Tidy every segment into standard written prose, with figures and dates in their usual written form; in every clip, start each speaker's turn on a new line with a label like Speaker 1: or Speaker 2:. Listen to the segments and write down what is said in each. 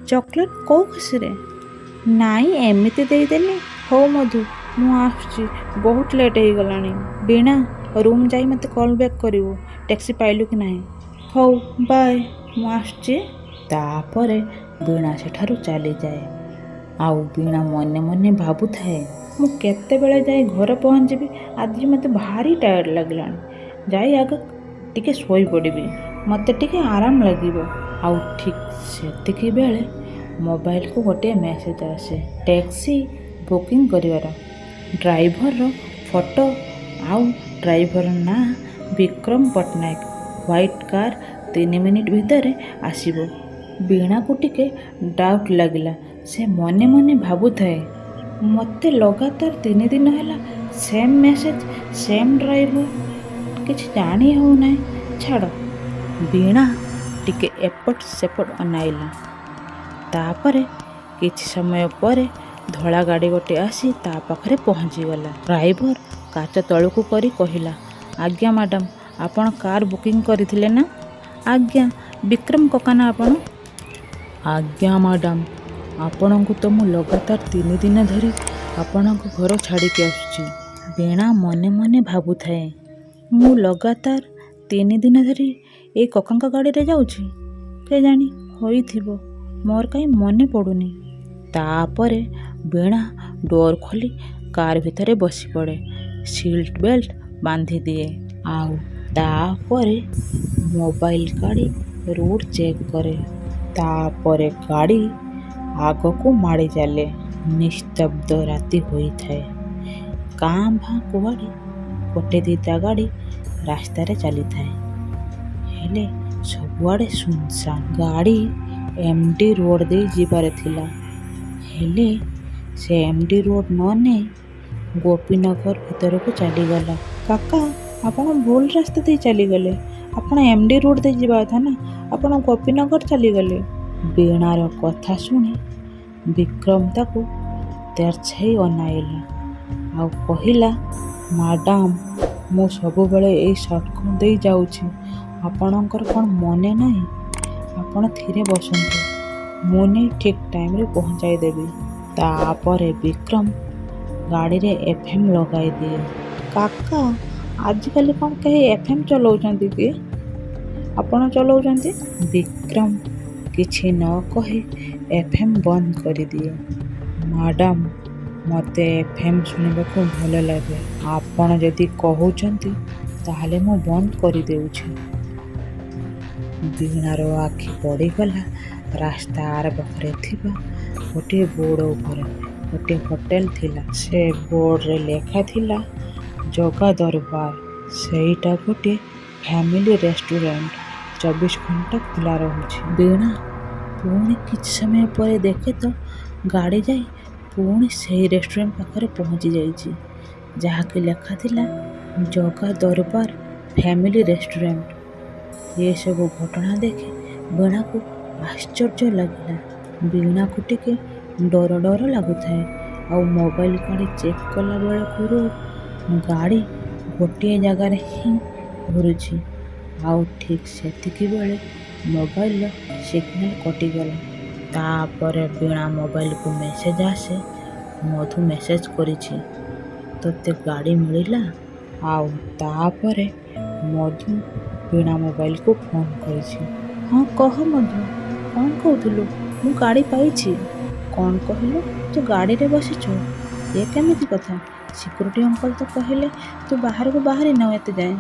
Speaker 1: Chocolate କେଉଁ ଖୁସିରେ? ନାଇଁ ଏମିତି ଦେଇଦେଲି। ହଉ ମଧୁ ମୁଁ ଆସୁଛି, ବହୁତ ଲେଟ୍ ହେଇଗଲାଣି। ବୀଣା ରୁମ୍ ଯାଇ ମୋତେ କଲ୍ ବ୍ୟାକ୍ କରିବୁ ଟ୍ୟାକ୍ସି ପାଇଲୁ କି ନାହିଁ। ହଉ ବାଏ, ମୁଁ ଆସୁଛି।
Speaker 2: ତାପରେ ବୀଣା ସେଠାରୁ ଚାଲିଯାଏ। ଆଉ ବୀଣା ମନେ ମନେ ଭାବୁଥାଏ,
Speaker 1: ମୁଁ କେତେବେଳେ ଯାଇ ଘରେ ପହଞ୍ଚିବି? ଆଜି ମୋତେ ଭାରି ଟାୟାର୍ଡ଼ ଲାଗିଲାଣି। ଯାଇ ଆଗ ଟିକେ ଶୋଇପଡ଼ିବି, ମୋତେ ଟିକେ ଆରାମ ଲାଗିବ।
Speaker 2: ଆଉ ଠିକ୍ ସେତିକି ବେଳେ ମୋବାଇଲକୁ ଗୋଟିଏ ମେସେଜ୍ ଆସେ, ଟ୍ୟାକ୍ସି ବୁକିଂ କରିବାର। ଡ୍ରାଇଭରର ଫଟୋ ଆଉ ଡ୍ରାଇଭର ନାଁ Vikram Pattnaik. White car 3 minute ଭିତରେ ଆସିବ। ବୀଣାକୁ ଟିକେ ଡାଉଟ୍ ଲାଗିଲା। ସେ ମନେ ମନେ ଭାବୁଥାଏ,
Speaker 1: ମୋତେ ଲଗାତାର 3 ଦିନ ହେଲା ସେମ୍ ମେସେଜ୍, ସେମ୍ ଡ୍ରାଇଭର, କିଛି ଜାଣି ହେଉନାହିଁ। ଛାଡ଼।
Speaker 2: ବୀଣା ଟିକେ ଏପଟ ସେପଟ ଅନାଇଲା। ତାପରେ କିଛି ସମୟ ପରେ ଧଳା ଗାଡ଼ି ଗୋଟିଏ ଆସି ତା ପାଖରେ ପହଞ୍ଚିଗଲା। ଡ୍ରାଇଭର କାଚ ତଳକୁ କରି କହିଲା, ଆଜ୍ଞା ମ୍ୟାଡ଼ାମ୍, ଆପଣ କାର୍ ବୁକିଂ କରିଥିଲେ ନା?
Speaker 1: ଆଜ୍ଞା, ବିକ୍ରମ କକା ନା ଆପଣ?
Speaker 2: ଆଜ୍ଞା ମ୍ୟାଡ଼ାମ୍, ଆପଣଙ୍କୁ ତ ମୁଁ ଲଗାତାର 3 ଦିନ ଧରି ଆପଣଙ୍କ ଘର ଛାଡ଼ିକି ଆସୁଛି। ବୀଣା ମନେ ମନେ ଭାବୁଥାଏ,
Speaker 1: ମୁଁ ଲଗାତାର 3 ଦିନ ଧରି ଏଇ କକାଙ୍କ ଗାଡ଼ିରେ ଯାଉଛି? କେଜାଣି ହୋଇଥିବ, ମୋର କାହିଁ ମନେ ପଡ଼ୁନି।
Speaker 2: ତାପରେ ବୀଣା ଡୋର୍ ଖୋଲି କାର୍ ଭିତରେ ବସିପଡ଼େ, ସିଟ୍ ବେଲ୍ଟ ବାନ୍ଧି ଦିଏ। ଆଉ ତାପରେ ମୋବାଇଲ କାଢ଼ି ରୁଟ୍ ଚେକ୍ କରେ। ତାପରେ ଗାଡ଼ି ଆଗକୁ ମାଡ଼ି ଚାଲେ। ନିସ୍ତବ୍ଧ ରାତି ହୋଇଥାଏ। କାଁ ଭାଁ କୁଆଡ଼େ ଗୋଟେ ଦିଟା ଗାଡ଼ି ରାସ୍ତାରେ ଚାଲିଥାଏ, ହେଲେ ସବୁଆଡ଼େ ସୁନସାନ୍। ଗାଡ଼ି MD ରୋଡ଼ ଦେଇ ଯିବାର ଥିଲା, ହେଲେ ସେ MD ରୋଡ଼ ନ ନେଇ ଗୋପୀନଗର ଭିତରକୁ ଚାଲିଗଲା।
Speaker 1: କାକା, ଆପଣ ଭୁଲ ରାସ୍ତା ଦେଇ ଚାଲିଗଲେ। ଆପଣ MD ରୋଡ଼ ଦେଇ ଯିବା କଥା ନା, ଆପଣ ଗୋପୀନଗର ଚାଲିଗଲେ।
Speaker 2: ବୀଣାର କଥା ଶୁଣି ବିକ୍ରମ ତାକୁ ତେର୍ଛାଇ ଅନାଇଲା ଆଉ କହିଲା, ମ୍ୟାଡ଼ାମ୍, ମୁଁ ସବୁବେଳେ ଏଇ ସର୍ଟକଟ୍ ଦେଇ ଯାଉଛି। ଆପଣଙ୍କର କ'ଣ ମନେ ନାହିଁ? ଆପଣ ଧୀରେ ବସନ୍ତୁ, ମୁଁ ନେଇ ଠିକ୍ ଟାଇମ୍ରେ ପହଞ୍ଚାଇ ଦେବି। ତାପରେ ବିକ୍ରମ ଗାଡ଼ିରେ FM ଲଗାଇଦିଏ।
Speaker 1: କାକା, ଆଜିକାଲି କ'ଣ କେହି FM ଚଲାଉଛନ୍ତି କି? ଆପଣ ଚଲାଉଛନ୍ତି?
Speaker 2: ବିକ୍ରମ କିଛି ନ କହି FM ବନ୍ଦ କରିଦିଏ। ମ୍ୟାଡ଼ାମ୍, ମୋତେ FM ଶୁଣିବାକୁ ଭଲ ଲାଗେ। ଆପଣ ଯଦି କହୁଛନ୍ତି ତାହେଲେ ମୁଁ ବନ୍ଦ କରିଦେଉଛି। ବୀଣାର ଆଖି ପଡ଼ିଗଲା ରାସ୍ତା ଆର ପାଖରେ ଥିବା ଗୋଟିଏ ବୋର୍ଡ଼ ଉପରେ। ଗୋଟିଏ ହୋଟେଲ ଥିଲା। ସେ ବୋର୍ଡ଼ରେ ଲେଖା ଥିଲା ଜଗା ଦରବାର। ସେଇଟା ଗୋଟିଏ ଫ୍ୟାମିଲି ରେଷ୍ଟୁରାଣ୍ଟ, 24 ଘଣ୍ଟା ଖୋଲା ରହୁଛି। ବୀଣା ପୁଣି କିଛି ସମୟ ପରେ ଦେଖେ ତ ଗାଡ଼ି ଯାଇ ପୁଣି ସେହି ରେଷ୍ଟୁରାଣ୍ଟ ପାଖରେ ପହଞ୍ଚି ଯାଇଛି, ଯାହାକି ଲେଖା ଥିଲା ଜଗା ଦରବାର ଫ୍ୟାମିଲି ରେଷ୍ଟୁରାଣ୍ଟ। ଏସବୁ ଘଟଣା ଦେଖି ବୀଣାକୁ ଆଶ୍ଚର୍ଯ୍ୟ ଲାଗିଲା। ବୀଣାକୁ ଟିକେ ଡର ଡର ଲାଗୁଥାଏ। ଆଉ ମୋବାଇଲ କାଢ଼ି ଚେକ୍ କଲା ବେଳକୁ ଗାଡ଼ି ଗୋଟିଏ ଜାଗାରେ ହିଁ ଘୁରୁଛି। ଆଉ ଠିକ୍ ସେତିକି ବେଳେ ମୋବାଇଲର ସିଗ୍ନାଲ କଟିଗଲା। ତାପରେ ବୀଣା ମୋବାଇଲକୁ ମେସେଜ୍ ଆସେ, ମଧୁ ମେସେଜ୍ କରିଛି, ତୋତେ ଗାଡ଼ି ମିଳିଲା? ଆଉ ତାପରେ ମଧୁ ବୀଣା ମୋବାଇଲକୁ ଫୋନ୍ କରିଛି।
Speaker 1: ହଁ କହ ମଧୁ, କ'ଣ କହୁଥିଲୁ? ମୁଁ ଗାଡ଼ି ପାଇଛି। କ'ଣ କହିଲୁ? ତୁ ଗାଡ଼ିରେ ବସିଛୁ? ଏ କେମିତି କଥା? ସିକ୍ୟୁରିଟି ଅଙ୍କଲ ତ କହିଲେ ତୁ ବାହାରକୁ ବାହାରି ନାହୁଁ ଏତେ ଯାଏଁ।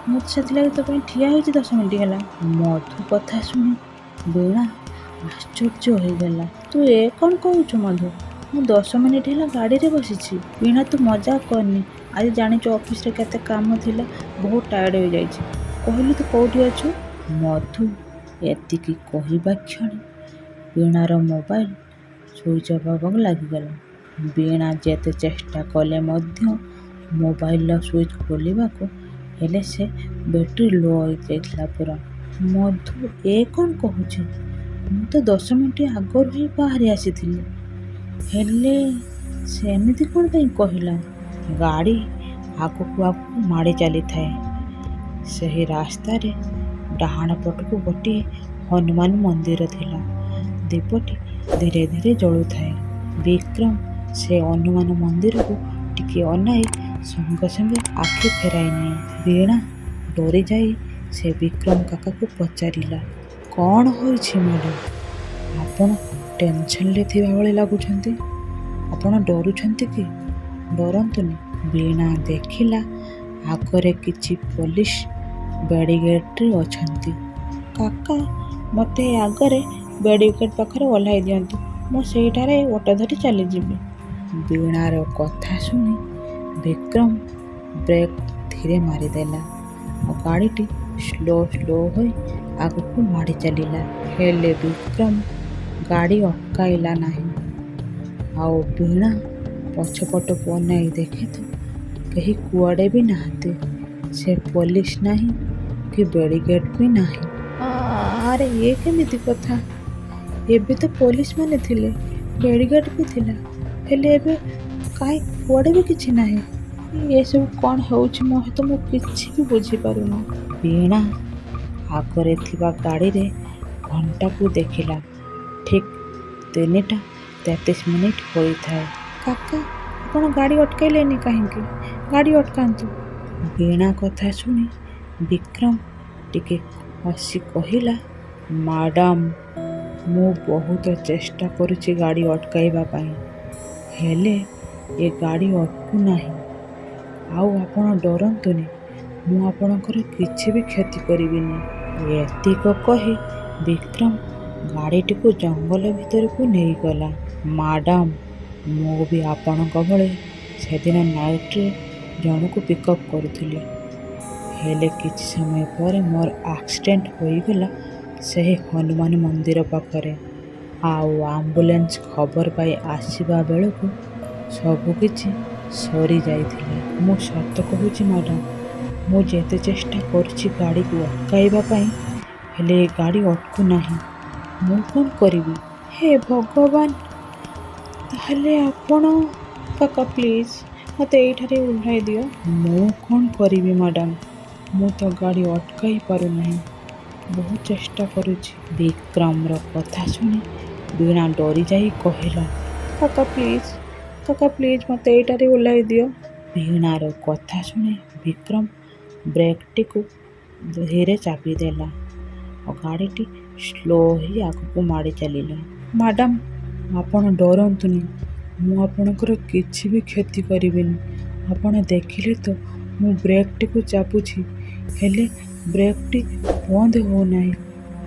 Speaker 1: ମୁଁ ତ ସେଥିଲାଗି ତୋ ପାଇଁ ଠିଆ ହୋଇଛି 10 ମିନିଟ୍ ହେଲା।
Speaker 2: ମଧୁ କଥା ଶୁଣି ବୀଣା ଆଶ୍ଚର୍ଯ୍ୟ ହୋଇଗଲା।
Speaker 1: ତୁ ଏ କ'ଣ କହୁଛୁ ମଧୁ? ମୁଁ 10 ମିନିଟ୍ ହେଲା ଗାଡ଼ିରେ ବସିଛି। ବୀଣା, ତୁ ମଜାକ କରନି। ଆଜି ଜାଣିଛୁ ଅଫିସରେ କେତେ କାମ ଥିଲା, ବହୁତ ଟାୟାର୍ଡ଼ ହୋଇଯାଇଛି। କହିଲୁ ତୁ କେଉଁଠି ଅଛୁ?
Speaker 2: ମଧୁ ଏତିକି କହିବା କ୍ଷଣି ବୀଣାର ମୋବାଇଲ ସୁଇଚ୍ ଅଫ୍ ହେବାକୁ ଲାଗିଗଲା। ବୀଣା ଯେତେ ଚେଷ୍ଟା କଲେ ମଧ୍ୟ ମୋବାଇଲର ସୁଇଚ୍ ଖୋଲିବାକୁ, ହେଲେ ସେ ବ୍ୟାଟେରୀ ଲୋ ହୋଇଯାଇଥିଲା ପୁରା।
Speaker 1: ମଧୁ ଏ କ'ଣ କହୁଛି? ମୁଁ ତ 10 ମିନିଟ୍ ଆଗରୁ ହିଁ ବାହାରି ଆସିଥିଲି। ହେଲେ ସେ ଏମିତି କ'ଣ ପାଇଁ କହିଲା?
Speaker 2: ଗାଡ଼ି ଆଗକୁ ଆଗକୁ ମାଡ଼ି ଚାଲିଥାଏ। ସେହି ରାସ୍ତାରେ ଡାହାଣ ପଟକୁ ଗୋଟିଏ ହନୁମାନ ମନ୍ଦିର ଥିଲା। ଦୀପଟି ଧୀରେ ଧୀରେ ଜଳୁଥାଏ। ବିକ୍ରମ ସେ ହନୁମାନ ମନ୍ଦିରକୁ ଟିକେ ଅନାଇ ସଙ୍ଗେ ସଙ୍ଗେ ଆଖି ଫେରାଇ ନିଏ। ବୀଣା ଡରି ଯାଇ ସେ ବିକ୍ରମ କାକାକୁ ପଚାରିଲା, କ'ଣ ହୋଇଛି ମ୍ୟାଡ଼ାମ୍? ଆପଣ ଟେନସନ୍ରେ ଥିବା ଭଳି ଲାଗୁଛନ୍ତି। ଆପଣ ଡରୁଛନ୍ତି କି? ଡରନ୍ତୁନି। ବୀଣା ଦେଖିଲା ଆଗରେ କିଛି ପୋଲିସ ବ୍ୟାରିକେଡରେ ଅଛନ୍ତି। କାକା, ମୋତେ ଏ ଆଗରେ ବ୍ୟାରିକେଡ୍ ପାଖରେ ଓହ୍ଲାଇ ଦିଅନ୍ତୁ। ମୁଁ ସେଇଠାରେ ଅଟୋ ଧରି ଚାଲିଯିବି। ବୀଣାର କଥା ଶୁଣି ବିକ୍ରମ ବ୍ରେକ୍ ଧୀରେ ମାରିଦେଲା ଓ ଗାଡ଼ିଟି ସ୍ଲୋ ହୋଇ ଆଗକୁ ମାଡ଼ି ଚାଲିଲା। ହେଲେ ବିକ୍ରମ ଗାଡ଼ି ଅଟକାଇଲା ନାହିଁ। ଆଉ ବୀଣା ପଛପଟକୁ ଅନାଇ ଦେଖେ ତ କେହି କୁଆଡ଼େ ବି ନାହାନ୍ତି। ସେ ପୋଲିସ ନାହିଁ କି ବ୍ୟାରିକେଡ୍ ବି ନାହିଁ। ଆରେ ଏ କେମିତି କଥା? ଏବେ ତ ପୋଲିସ ମାନେ ଥିଲେ, ବ୍ୟାରିକେଡ୍ ବି ଥିଲା, ହେଲେ ଏବେ କାହିଁ କୁଆଡ଼େ ବି କିଛି ନାହିଁ। ଏସବୁ କ'ଣ ହେଉଛି ମୁଁ କିଛି ବି ବୁଝିପାରୁନି। ବୀଣା ଆଗରେ ଥିବା ଗାଡ଼ିରେ ଘଣ୍ଟାକୁ ଦେଖିଲା। ଠିକ୍ 3:33 ହୋଇଥାଏ। କାକା, ଆପଣ ଗାଡ଼ି ଅଟକାଇଲେନି କାହିଁକି? ଗାଡ଼ି ଅଟକାନ୍ତୁ। ବୀଣା କଥା ଶୁଣି ବିକ୍ରମ ଟିକେ ହସି କହିଲା, ମ୍ୟାଡ଼ାମ୍, ମୁଁ ବହୁତ ଚେଷ୍ଟା କରୁଛି ଗାଡ଼ି ଅଟକାଇବା ପାଇଁ, ହେଲେ ଏ ଗାଡ଼ି ଅଟକୁ ନାହିଁ। ଆଉ ଆପଣ ଡରନ୍ତୁନି, ମୁଁ ଆପଣଙ୍କର କିଛି ବି କ୍ଷତି କରିବିନି। ଏତିକ କହି ବିକ୍ରମ ଗାଡ଼ିଟିକୁ ଜଙ୍ଗଲ ଭିତରକୁ ନେଇଗଲା। ମ୍ୟାଡ଼ାମ୍, ମୁଁ ବି ଆପଣଙ୍କ ଭଳି ସେଦିନ ନାଇଟ୍ରେ ଜଣକୁ ପିକଅପ୍ କରୁଥିଲି, ହେଲେ କିଛି ସମୟ ପରେ ମୋର ଆକ୍ସିଡେଣ୍ଟ ହୋଇଗଲା ସେହି ହନୁମାନ ମନ୍ଦିର ପାଖରେ। ଆଉ ଆମ୍ବୁଲାନ୍ସ ଖବର ପାଇ ଆସିବା ବେଳକୁ ସବୁକିଛି ସରିଯାଇଥିଲା। ମୁଁ ସତ କହୁଛି ମ୍ୟାଡ଼ାମ୍, ମୁଁ ଯେତେ ଚେଷ୍ଟା କରୁଛି ଗାଡ଼ିକୁ ଅଟକାଇବା ପାଇଁ, ହେଲେ ଏ ଗାଡ଼ି ଅଟକୁ ନାହିଁ। ମୁଁ କ'ଣ କରିବି? ହେ ଭଗବାନ! ତାହେଲେ ଆପଣ? କାକା ପ୍ଲିଜ୍ ମୋତେ ଏଇଠାରେ ଓହ୍ଲାଇ ଦିଅ। ମୁଁ କ'ଣ କରିବି ମ୍ୟାଡ଼ାମ୍? ମୁଁ ତ ଗାଡ଼ି ଅଟକାଇ ପାରୁନାହିଁ। ବହୁତ ଚେଷ୍ଟା କରୁଛି। ବିକ୍ରମର କଥା ଶୁଣି ବୀଣା ଡରିଯାଇ କହିଲା, କାକା ପ୍ଲିଜ୍ ମୋତେ ଏଇଠାରେ ଓହ୍ଲାଇ ଦିଅ। ବୀଣାର କଥା ଶୁଣି ବିକ୍ରମ ବ୍ରେକ୍ଟିକୁ ଧୀରେ ଚାପିଦେଲା ଓ ଗାଡ଼ିଟି ସ୍ଲୋ ହୋଇ ଆଗକୁ ମାଡ଼ି ଚାଲିଲା। ମ୍ୟାଡ଼ାମ୍, ଆପଣ ଡରନ୍ତୁନି, ମୁଁ ଆପଣଙ୍କର କିଛି ବି କ୍ଷତି କରିବିନି। ଆପଣ ଦେଖିଲେ ତ ମୁଁ ବ୍ରେକ୍ଟିକୁ ଚାପୁଛି, ହେଲେ ବ୍ରେକ୍ଟି ବନ୍ଦ ହେଉନାହିଁ।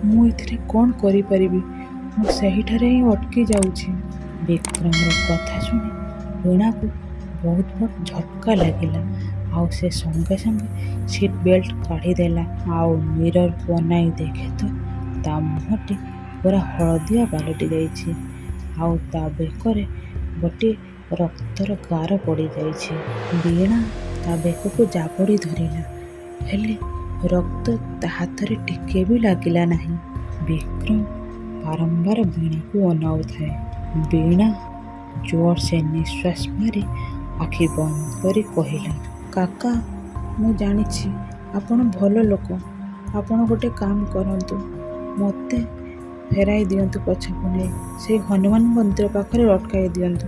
Speaker 2: ମୁଁ ଏଥିରେ କ'ଣ କରିପାରିବି? ମୁଁ ସେହିଠାରେ ହିଁ ଅଟକି ଯାଉଛି। ବିକ୍ରମର କଥା ଶୁଣି ବୀଣାକୁ ବହୁତ ବଡ଼ ଝଟକା ଲାଗିଲା। ଆଉ ସେ ସଙ୍ଗେ ସଙ୍ଗେ ସିଟ୍ ବେଲ୍ଟ କାଢ଼ିଦେଲା। ଆଉ ମିରରକୁ ଅନାଇ ଦେଖେ ତ ତା ମୁହଁଟି ପୁରା ହଳଦିଆ ପାଲଟି ଯାଇଛି। ଆଉ ତା ବେକରେ ଗୋଟିଏ ରକ୍ତର ଗାର ପଡ଼ିଯାଇଛି। ବୀଣା ତା ବେକକୁ ଜାବୁଡ଼ି ଧରିଲା, ହେଲେ ରକ୍ତ ତା ହାତରେ ଟିକେ ବି ଲାଗିଲା ନାହିଁ। ବିକ୍ରମ ବାରମ୍ବାର ବୀଣାକୁ ଅନାଉଥାଏ। ବୀଣା ଜୋରସେ ନିଶ୍ୱାସ ମାରି ଆଖି ବନ୍ଦ କରି କହିଲା, କାକା, ମୁଁ ଜାଣିଛି ଆପଣ ଭଲ ଲୋକ। ଆପଣ ଗୋଟେ କାମ କରନ୍ତୁ, ମୋତେ ଫେରାଇ ଦିଅନ୍ତୁ ପଛକୁ ନେଇ ସେଇ ହନୁମାନ ମନ୍ଦିର ପାଖରେ ଅଟକାଇ ଦିଅନ୍ତୁ।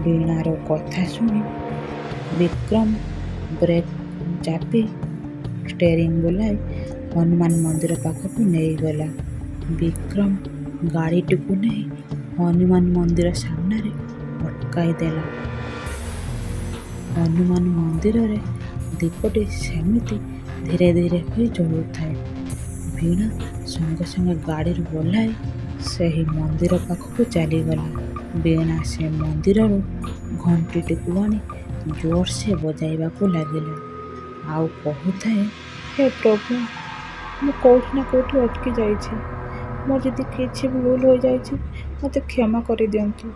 Speaker 2: ବୀଣାର କଥା ଶୁଣି ବିକ୍ରମ ବ୍ରେକ୍ ଚାପି ଷ୍ଟେରିଂ ବୁଲାଇ ହନୁମାନ ମନ୍ଦିର ପାଖକୁ ନେଇଗଲା। ବିକ୍ରମ ଗାଡ଼ିଟିକୁ ନେଇ ହନୁମାନ ମନ୍ଦିର ସାମ୍ନାରେ ଅଟକାଇ ଦେଲା। ହନୁମାନ ମନ୍ଦିରରେ ଦୀପଟି ସେମିତି ଧୀରେ ଧୀରେ ହୋଇ ଜଳୁଥାଏ। ବୀଣା ସଙ୍ଗେ ସଙ୍ଗେ ଗାଡ଼ିରୁ ଓହ୍ଲାଇ ସେହି ମନ୍ଦିର ପାଖକୁ ଚାଲିଗଲା। ବୀଣା ସେ ମନ୍ଦିରରୁ ଘଣ୍ଟିଟିକୁ ଆଣି ଜୋରସେ ବଜାଇବାକୁ ଲାଗିଲା। ଆଉ କହୁଥାଏ, ହେ ପ୍ରଭୁ, ମୁଁ କେଉଁଠି ନା କେଉଁଠି ଅଟକି ଯାଇଛି। ମୋର ଯଦି କିଛି ଭୁଲ ହୋଇଯାଇଛି ମୋତେ କ୍ଷମା କରିଦିଅନ୍ତୁ।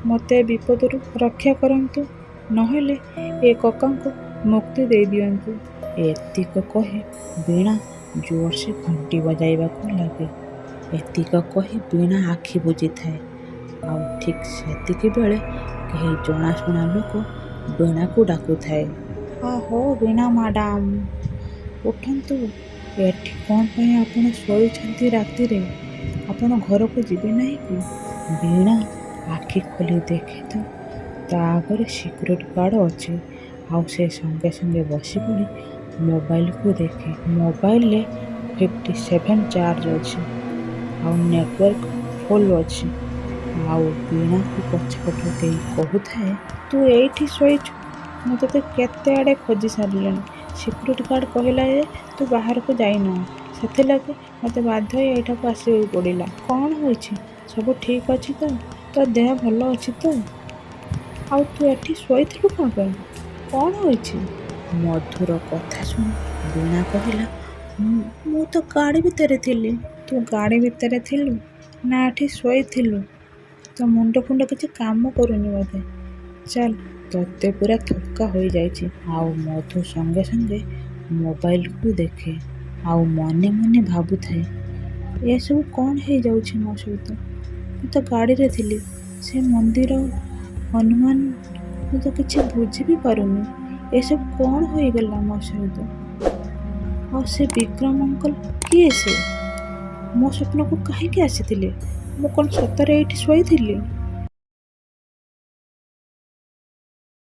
Speaker 2: ମୋତେ ଏ ବିପଦରୁ ରକ୍ଷା କରନ୍ତୁ, ନହେଲେ ଏ କକାଙ୍କୁ ମୁକ୍ତି ଦେଇଦିଅନ୍ତୁ। ଏତିକ କହି ବୀଣା ଜୋରସେ ଘଣ୍ଟି ବଜାଇବାକୁ ଲାଗେ। ଏତିକ କହି ବୀଣା ଆଖି ବୁଜିଥାଏ। ଆଉ ଠିକ୍ ସେତିକି ବେଳେ କେହି ଜଣାଶୁଣା ଲୋକ ବୀଣାକୁ ଡାକୁଥାଏ। ଆହୋ ବୀଣା ମ୍ୟାଡ଼ାମ୍, ଉଠନ୍ତୁ। ଏଠି କ'ଣ ପାଇଁ ଆପଣ ଶୋଇଛନ୍ତି ରାତିରେ?
Speaker 1: ଆପଣ ଘରକୁ ଯିବେ ନାହିଁ କି?
Speaker 2: ବୀଣା ଆଖି ଖୋଲି ଦେଖେ ତ ତା ଆଗରେ ସିକ୍ୟୁରିଟି ଗାର୍ଡ଼ ଅଛି। ଆଉ ସେ ସଙ୍ଗେ ସଙ୍ଗେ ବସି ପଡ଼ି ମୋବାଇଲକୁ ଦେଖେ। ମୋବାଇଲରେ 57 ଚାର୍ଜ ଅଛି ଆଉ ନେଟୱାର୍କ ଫୁଲ୍ ଅଛି। ଆଉ ବୀଣାକୁ ପଛପଟରୁ କେହି କହୁଥାଏ,
Speaker 1: ତୁ ଏଇଠି ଶୋଇଛୁ? ମୁଁ ତୋତେ କେତେ ଆଡ଼େ ଖୋଜି ସାରିଲିଣି। ସିକ୍ୟୁରିଟି ଗାର୍ଡ଼ କହିଲା ଯେ ତୁ ବାହାରକୁ ଯାଇନାହୁଁ, ସେଥିଲାଗି ମୋତେ ବାଧ୍ୟ ହୋଇ ଏଇଠାକୁ ଆସିବାକୁ ପଡ଼ିଲା। କ'ଣ ହୋଇଛି? ସବୁ ଠିକ୍ ଅଛି ତ? ତୋ ଦେହ ଭଲ ଅଛି ତ? ଆଉ ତୁ ଏଠି ଶୋଇଥିଲୁ କ'ଣ ପାଇଁ? କ'ଣ ହୋଇଛି?
Speaker 2: ମଧୁର କଥା ଶୁଣି ବୀଣା କହିଲା,
Speaker 1: ମୁଁ ତ ଗାଡ଼ି ଭିତରେ ଥିଲି। ତୁ ଗାଡ଼ି ଭିତରେ ଥିଲୁ ନା ଏଠି ଶୋଇଥିଲୁ? ତୋ ମୁଣ୍ଡ ଫୁଣ୍ଡ କିଛି କାମ କରୁନି ବୋଧେ। ଚାଲ,
Speaker 2: ତୋତେ ପୁରା ଥକା ହୋଇଯାଇଛି। ଆଉ ମଧୁ ସଙ୍ଗେ ସଙ୍ଗେ ମୋବାଇଲକୁ ଦେଖେ ଆଉ ମନେ ମନେ ଭାବୁଥାଏ,
Speaker 1: ଏସବୁ କ'ଣ ହେଇଯାଉଛି ମୋ ସହିତ? ମୁଁ ତ ଗାଡ଼ିରେ ଥିଲି। ସେ ମନ୍ଦିର, ହନୁମାନ, ମୁଁ ତ କିଛି ବୁଝି ବି ପାରୁନି। ଏସବୁ କ'ଣ ହୋଇଗଲା ମୋ ସହିତ? ଆଉ ସେ ବିକ୍ରମ ଅଙ୍କଲ କିଏ? ସେ ମୋ ସ୍ୱପ୍ନକୁ କାହିଁକି ଆସିଥିଲେ? ମୁଁ କ'ଣ ସତରେ ଏଇଠି ଶୋଇଥିଲି?